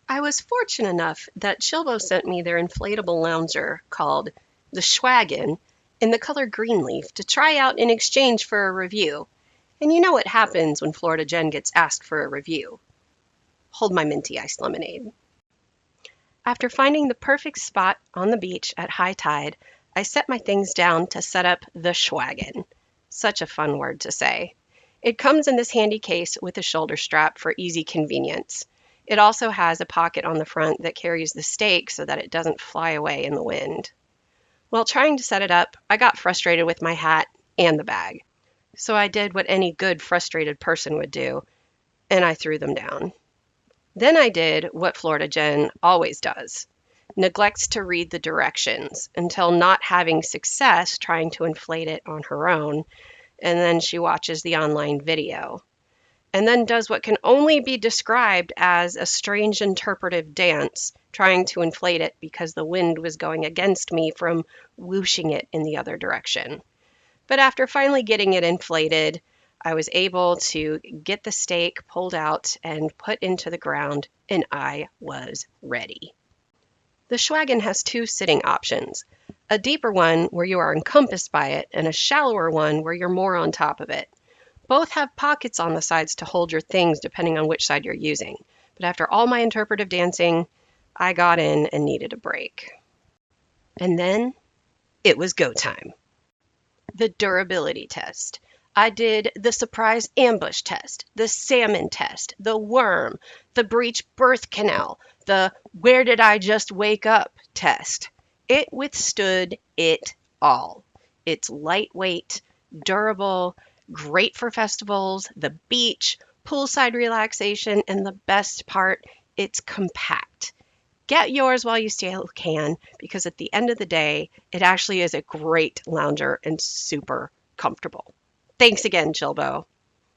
I was fortunate enough that Chillbo sent me their inflatable lounger called the Shwaggin in the color green leaf to try out in exchange for a review. And you know what happens when Florida Jen gets asked for a review. Hold my minty iced lemonade. After finding the perfect spot on the beach at high tide, I set my things down to set up the Shwaggin. Such a fun word to say. It comes in this handy case with a shoulder strap for easy convenience. It also has a pocket on the front that carries the stake so that it doesn't fly away in the wind. While trying to set it up, I got frustrated with my hat and the bag. So I did what any good frustrated person would do, and I threw them down. Then I did what Florida Jen always does, neglects to read the directions until not having success trying to inflate it on her own, and then she watches the online video, and then does what can only be described as a strange interpretive dance, trying to inflate it because the wind was going against me from whooshing it in the other direction. But after finally getting it inflated, I was able to get the stake pulled out and put into the ground, and I was ready. The Shwaggin has two sitting options, a deeper one where you are encompassed by it, and a shallower one where you're more on top of it. Both have pockets on the sides to hold your things depending on which side you're using. But after all my interpretive dancing, I got in and needed a break. And then it was go time. The durability test. I did the surprise ambush test, the salmon test, the worm, the breech birth canal, the where did I just wake up test. It withstood it all. It's lightweight, durable, great for festivals, the beach, poolside relaxation, and the best part, it's compact. Get yours while you still can, because at the end of the day, it actually is a great lounger and super comfortable. Thanks again, Chillbo.